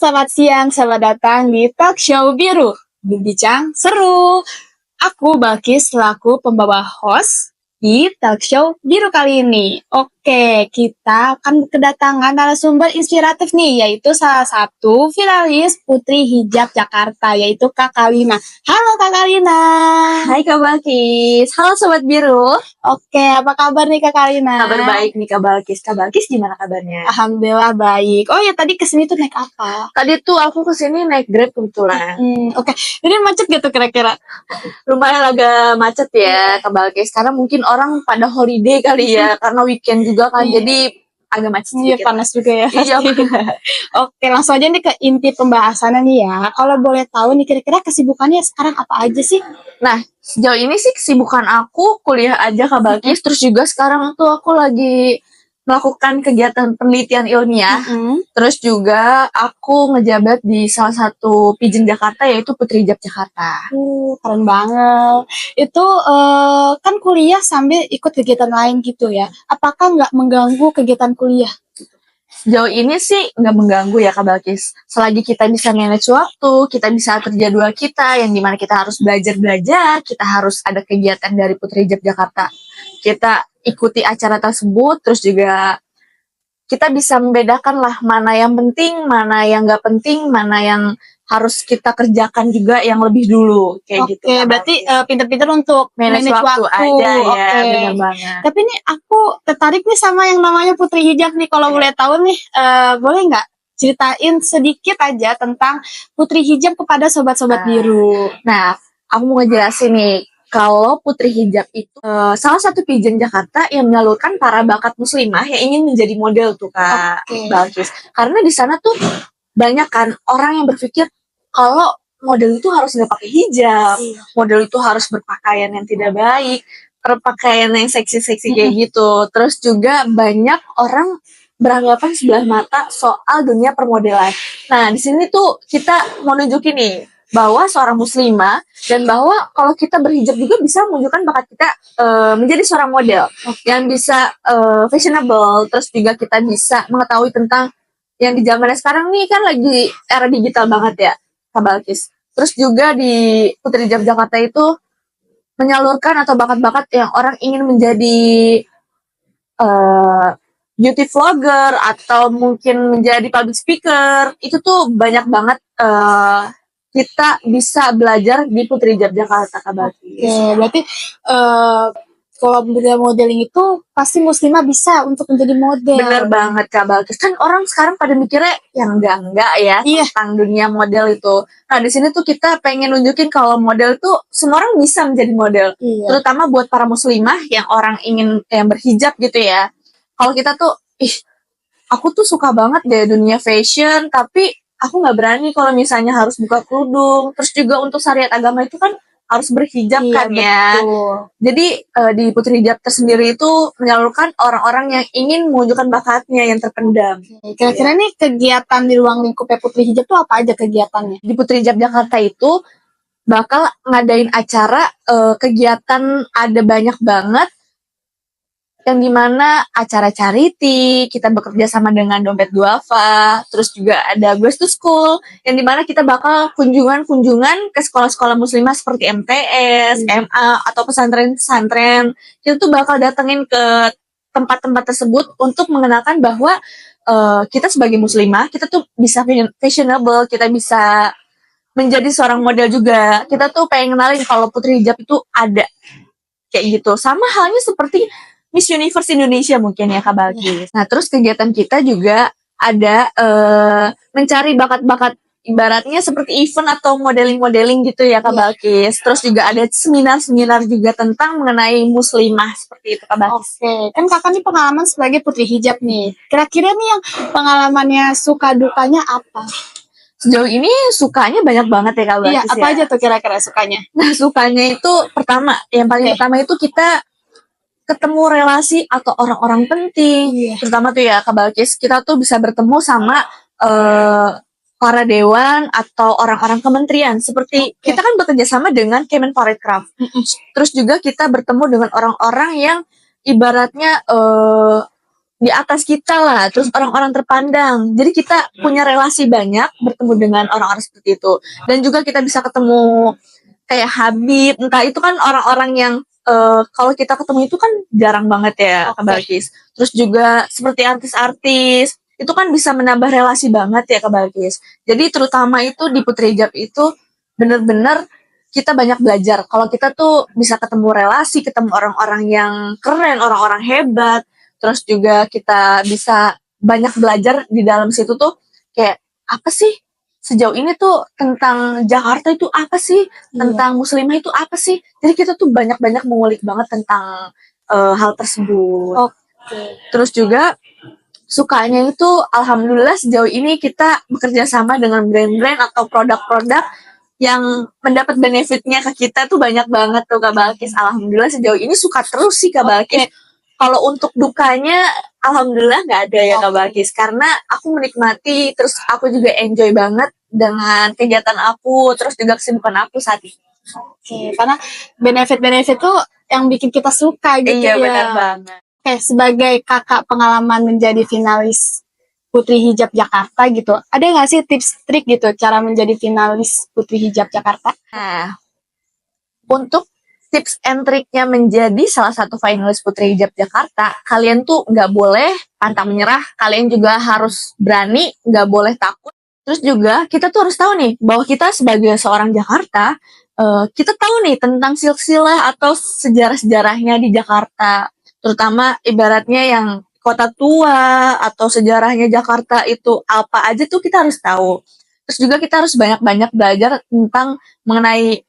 selamat siang. Selamat datang di Talk Show Biru. Berbincang seru. Aku Balkis selaku pembawa host di Talk Show Biru kali ini. Oke, kita akan kedatangan narasumber inspiratif nih, yaitu salah satu finalis Putri Hijab Jakarta, yaitu Kak Kalina. Halo Kak Kalina. Hai Kak Balkis, halo Sobat Biru. Oke, apa kabar nih Kak Kalina? Kabar baik nih Kak Balkis. Kak Balkis gimana kabarnya? Alhamdulillah baik. Oh ya, tadi kesini tuh naik apa? Tadi tuh aku kesini naik Grab kebetulan. Oke. Jadi macet gitu kira-kira? Lumayan agak macet ya Kak Balkis, karena mungkin orang pada holiday kali ya, karena weekend juga kan, jadi agak macet Iya, sedikit. panas juga ya. Iya. Oke, langsung aja nih ke inti pembahasannya nih ya. Kalau boleh tahu nih kira-kira kesibukannya sekarang apa aja sih? Nah, sejauh ini sih kesibukan aku kuliah aja Kak Balkis, terus juga sekarang tuh aku lagi melakukan kegiatan penelitian ilmiah. Terus juga aku ngejabat di salah satu Pijen Jakarta, yaitu Putri Hijab Jakarta. Keren banget. Itu kan kuliah sambil ikut kegiatan lain gitu ya. Apakah nggak mengganggu kegiatan kuliah? Sejauh ini sih nggak mengganggu ya Kak Balkis. Selagi kita bisa manage waktu, kita bisa atur jadwal kita, yang dimana kita harus belajar, kita harus ada kegiatan dari Putri Hijab Jakarta. Kita ikuti acara tersebut, terus juga kita bisa membedakan lah mana yang penting, mana yang nggak penting, mana yang harus kita kerjakan juga yang lebih dulu kayak gitu. Oke, berarti pinter-pinter untuk manage waktu aja ya, Oke. benar banget. Tapi nih aku tertarik nih sama yang namanya Putri Hijab nih. Kalau boleh tahu nih, boleh nggak ceritain sedikit aja tentang Putri Hijab kepada sobat-sobat biru? Nah, aku mau ngejelasin nih. Kalau Putri Hijab itu salah satu Pijen Jakarta yang menyalurkan para bakat muslimah yang ingin menjadi model tuh Kak Balkis. Karena di sana tuh banyak kan orang yang berpikir kalau model itu harus nggak pakai hijab, model itu harus berpakaian yang tidak baik, berpakaian yang seksi-seksi kayak gitu. Terus juga banyak orang beranggapan sebelah mata soal dunia permodelan. Nah, di sini tuh kita mau nunjukin nih bahwa seorang muslimah dan bahwa kalau kita berhijab juga bisa menunjukkan bakat kita menjadi seorang model yang bisa fashionable. Terus juga kita bisa mengetahui tentang yang di zamannya sekarang nih kan lagi era digital banget ya Kak Balkis. Terus juga di Putri Hijab Jakarta itu menyalurkan atau bakat-bakat yang orang ingin menjadi beauty vlogger atau mungkin menjadi public speaker. Itu tuh banyak banget kita bisa belajar di Putri Hijab Jakarta Kak Balkis. Oke, berarti kalau modeling itu pasti muslimah bisa untuk menjadi model. Bener banget Kak Balkis. Kan orang sekarang pada mikirnya yang enggak ya tentang dunia model itu. Nah di sini tuh kita pengen nunjukin kalau model tuh semua orang bisa menjadi model. Terutama buat para muslimah yang orang ingin yang berhijab gitu ya. Kalau kita tuh, aku tuh suka banget deh dunia fashion, tapi aku nggak berani kalau misalnya harus buka kerudung. Terus juga untuk syariat agama itu kan harus berhijab kan ya. Jadi di Putri Hijab tersendiri itu menyalurkan orang-orang yang ingin menunjukkan bakatnya yang terpendam. Kira-kira nih kegiatan di ruang lingkupnya Putri Hijab tuh apa aja kegiatannya? Di Putri Hijab Jakarta itu bakal ngadain acara kegiatan ada banyak banget, yang dimana acara charity, kita bekerja sama dengan Dompet Duafa, terus juga ada Grace to School, yang dimana kita bakal kunjungan-kunjungan ke sekolah-sekolah muslimah seperti MTS, MA, atau pesantren-pesantren. Kita tuh bakal datengin ke tempat-tempat tersebut untuk mengenalkan bahwa kita sebagai muslimah, kita tuh bisa fashionable, kita bisa menjadi seorang model juga. Kita tuh pengen kenalin kalau Putri Hijab itu ada. Kayak gitu. Sama halnya seperti Miss Universe Indonesia mungkin ya Kak Balkis. Nah terus kegiatan kita juga ada mencari bakat-bakat ibaratnya seperti event atau modeling-modeling gitu ya Kak Balkis. Terus juga ada seminar-seminar juga tentang mengenai muslimah seperti itu Kak Balkis. Oke, kan kakak nih pengalaman sebagai Putri Hijab nih. Kira-kira nih yang pengalamannya suka dukanya apa? Sejauh ini sukanya banyak banget ya Kak Balkis. Iya, apa aja tuh kira-kira sukanya? Nah sukanya itu yang paling pertama itu kita ketemu relasi atau orang-orang penting, terutama tuh ya Kak Balkis, kita tuh bisa bertemu sama para dewan atau orang-orang kementerian, seperti kita kan bekerja sama dengan Kemenparekraf. Terus juga kita bertemu dengan orang-orang yang ibaratnya di atas kita lah, terus orang-orang terpandang. Jadi kita punya relasi banyak bertemu dengan orang-orang seperti itu. Dan juga kita bisa ketemu kayak Habib, entah itu kan orang-orang yang kalau kita ketemu itu kan jarang banget ya, Kak Balkis. Terus juga seperti artis-artis, itu kan bisa menambah relasi banget ya, Kak Balkis. Jadi terutama itu di Putri Hijab itu bener-bener kita banyak belajar. Kalau kita tuh bisa ketemu relasi, ketemu orang-orang yang keren, orang-orang hebat, terus juga kita bisa banyak belajar di dalam situ tuh kayak apa sih sejauh ini tuh tentang Jakarta itu apa sih, tentang muslimah itu apa sih. Jadi kita tuh banyak-banyak mengulik banget tentang hal tersebut. Terus juga sukanya itu alhamdulillah sejauh ini kita bekerja sama dengan brand-brand atau produk-produk yang mendapat benefitnya ke kita tuh banyak banget tuh Kak Balkis. Alhamdulillah sejauh ini suka terus sih Kak Balkis. Kalau untuk dukanya, alhamdulillah nggak ada ya Kak Balkis. Karena aku menikmati, terus aku juga enjoy banget dengan kegiatan aku, terus juga kesibukan aku saat ini. Oke, karena benefit-benefit tuh yang bikin kita suka gitu Iya ya. benar banget. Oke, sebagai kakak pengalaman menjadi finalis Putri Hijab Jakarta gitu, ada nggak sih tips trik gitu cara menjadi finalis Putri Hijab Jakarta? Nah, untuk tips and triknya menjadi salah satu finalis Putri Hijab Jakarta, kalian tuh nggak boleh pantang menyerah, kalian juga harus berani, nggak boleh takut. Terus juga kita tuh harus tahu nih bahwa kita sebagai seorang Jakarta, kita tahu nih tentang silsilah atau sejarah-sejarahnya di Jakarta, terutama ibaratnya yang kota tua atau sejarahnya Jakarta itu apa aja tuh kita harus tahu. Terus juga kita harus banyak-banyak belajar tentang mengenai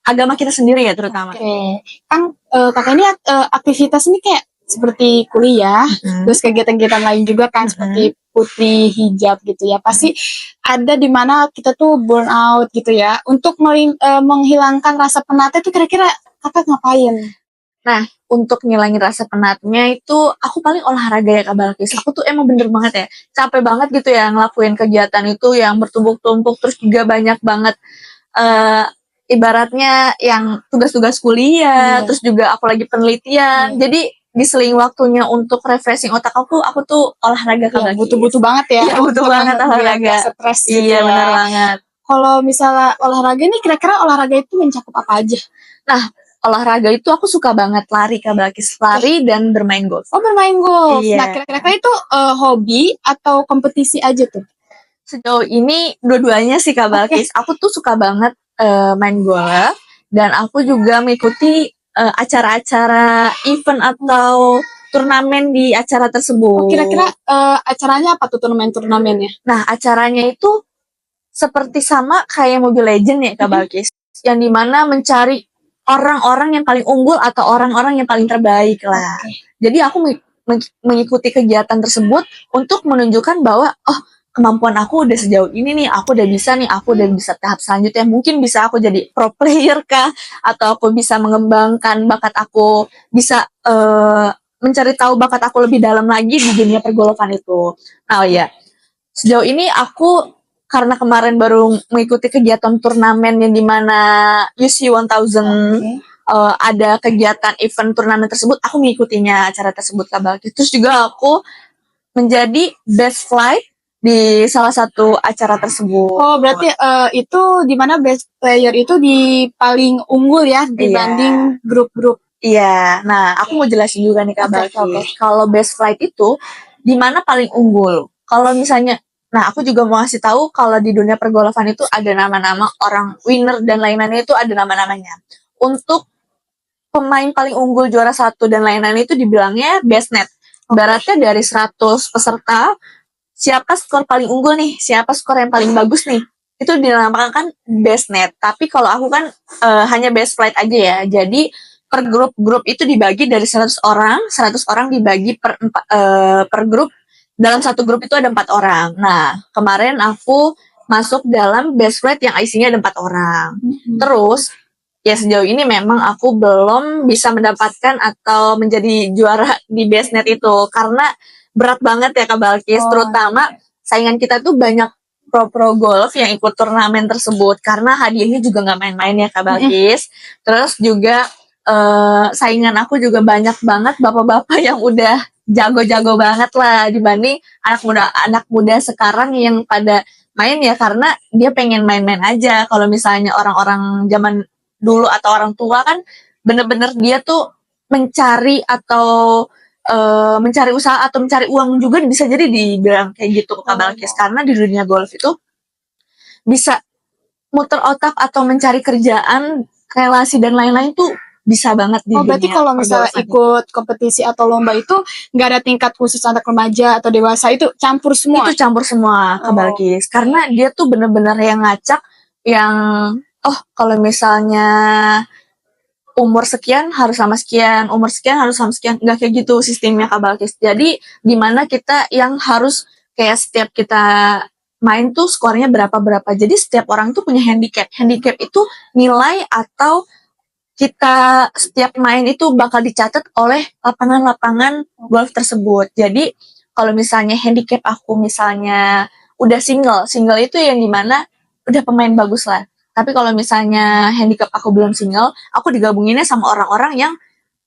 agama kita sendiri ya terutama. Oke, kan kakak ini aktivitas ini kayak seperti kuliah, terus kegiatan-kegiatan lain juga kan seperti Putri Hijab gitu ya. Pasti ada di mana kita tuh burn out gitu ya. Untuk menghilangkan rasa penat itu kira-kira kakak ngapain? Nah, untuk ngilangin rasa penatnya itu aku paling olahraga ya Kak Balkis. Aku tuh emang bener banget ya, capek banget gitu ya ngelakuin kegiatan itu yang bertumpuk-tumpuk, terus juga banyak banget ibaratnya yang tugas-tugas kuliah, terus juga aku lagi penelitian. Jadi diseling waktunya untuk refreshing otak aku tuh olahraga Kak Balkis. Butuh-butuh banget ya. Iya, butuh banget olahraga. Stres gitu Iya, ya. benar banget. Kalau misalnya olahraga ini kira-kira olahraga itu mencakup apa aja? Nah, olahraga itu aku suka banget lari Kak Balkis, lari dan bermain golf. Oh, bermain golf. Iya. Nah, kira-kira itu hobi atau kompetisi aja tuh? Sejauh ini dua-duanya sih Kak Balkis. Aku tuh suka banget main golf dan aku juga mengikuti acara-acara event atau turnamen di acara tersebut. Kira-kira acaranya apa tuh turnamennya? Nah, acaranya itu seperti sama kayak Mobile Legends ya Kak Balkis, yang dimana mencari orang-orang yang paling unggul atau orang-orang yang paling terbaik lah. Jadi aku mengikuti kegiatan tersebut untuk menunjukkan bahwa kemampuan aku udah sejauh ini nih, aku udah bisa tahap selanjutnya, mungkin bisa aku jadi pro player kah, atau aku bisa mengembangkan bakat aku, bisa mencari tahu bakat aku lebih dalam lagi di dunia pergolfan itu. Nah ya, sejauh ini aku karena kemarin baru mengikuti kegiatan turnamen yang dimana UC 1000 ada kegiatan event turnamen tersebut, aku mengikutinya acara tersebut Kak Balkis. Terus juga aku menjadi best flight di salah satu acara tersebut. Oh, berarti itu di mana best player itu di paling unggul ya dibanding grup-grup. Iya. Nah, aku mau jelasin juga nih Kak Balkis. Kalau best flight itu di mana paling unggul? Kalau misalnya, nah aku juga mau ngasih tahu kalau di dunia pergolfan itu ada nama-nama orang winner dan lain-lainnya itu ada nama-namanya. Untuk pemain paling unggul juara 1 dan lain-lain itu dibilangnya best net. Ibaratnya dari 100 peserta, siapa skor paling unggul nih, siapa skor yang paling bagus nih, itu dinamakan best net. Tapi kalau aku kan hanya best flight aja ya. Jadi per grup itu dibagi dari 100 orang dibagi per grup. Dalam satu grup itu ada 4 orang. Nah, kemarin aku masuk dalam best flight yang isinya ada 4 orang. Terus ya sejauh ini memang aku belum bisa mendapatkan atau menjadi juara di best net itu karena berat banget ya Kak Balkis, terutama saingan kita tuh banyak pro golf yang ikut turnamen tersebut karena hadiahnya juga nggak main-main ya Kak Balkis. Terus juga saingan aku juga banyak banget bapak-bapak yang udah jago-jago banget lah dibanding anak muda sekarang yang pada main ya karena dia pengen main-main aja. Kalau misalnya orang-orang zaman dulu atau orang tua kan bener-bener dia tuh mencari atau mencari usaha atau mencari uang juga bisa jadi dibilang kayak gitu ke Kak Balkis karena di dunia golf itu bisa muter otak atau mencari kerjaan, relasi dan lain-lain tuh bisa banget di Oh, berarti dunia kalau misalnya pergolfan. ikut kompetisi atau lomba itu nggak ada tingkat khusus anak remaja atau dewasa, itu campur semua? Itu campur semua Kak Oh. Balkis karena dia tuh bener-bener yang ngacak yang kalau misalnya umur sekian harus sama sekian, umur sekian harus sama sekian, nggak kayak gitu sistemnya Kak Balkis. Jadi dimana kita yang harus kayak setiap kita main tuh skornya berapa-berapa. Jadi setiap orang tuh punya handicap. Handicap itu nilai atau kita setiap main itu bakal dicatat oleh lapangan-lapangan golf tersebut. Jadi kalau misalnya handicap aku misalnya udah single itu yang dimana udah pemain bagus lah. Tapi kalau misalnya handicap aku belum single, aku digabunginnya sama orang-orang yang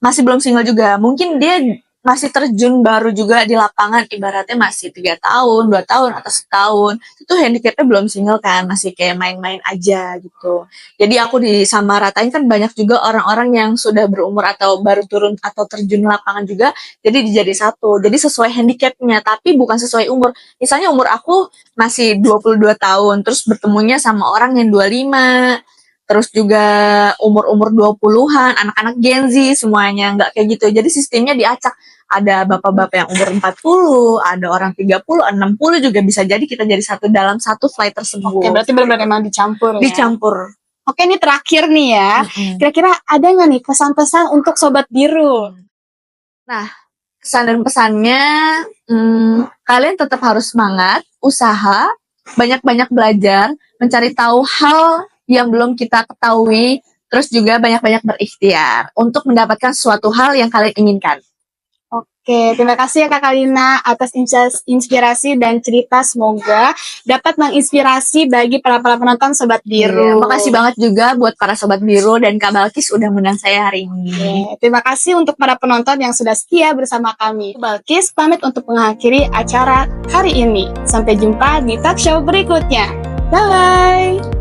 masih belum single juga. Mungkin dia masih terjun baru juga di lapangan, ibaratnya masih 3 tahun, 2 tahun, atau setahun. Itu handicapnya belum single kan, masih kayak main-main aja gitu. Jadi aku disamaratain kan banyak juga orang-orang yang sudah berumur atau baru turun atau terjun lapangan juga, jadi dijadi satu. Jadi sesuai handicapnya, tapi bukan sesuai umur. Misalnya umur aku masih 22 tahun, terus bertemunya sama orang yang 25, terus juga umur-umur 20-an, anak-anak Gen Z semuanya, nggak kayak gitu. Jadi sistemnya diacak. Ada bapak-bapak yang umur 40, ada orang 30, 60 juga bisa jadi kita jadi satu dalam satu flight tersebut. Oke, berarti benar-benar emang dicampur ya? Dicampur. Oke, ini terakhir nih ya. Kira-kira ada nggak nih pesan-pesan untuk Sobat Biru? Nah, kesan dan pesannya, kalian tetap harus semangat, usaha, banyak-banyak belajar, mencari tahu hal yang belum kita ketahui, terus juga banyak-banyak berikhtiar untuk mendapatkan suatu hal yang kalian inginkan. Oke, terima kasih ya Kak Kalina atas inspirasi dan cerita, semoga dapat menginspirasi bagi para penonton Sobat Biru. Makasih banget juga buat para Sobat Biru dan Kak Balkis udah mengundang saya hari ini. Terima kasih untuk para penonton yang sudah setia bersama kami. Balkis pamit untuk mengakhiri acara hari ini. Sampai jumpa di talk show berikutnya. Bye-bye!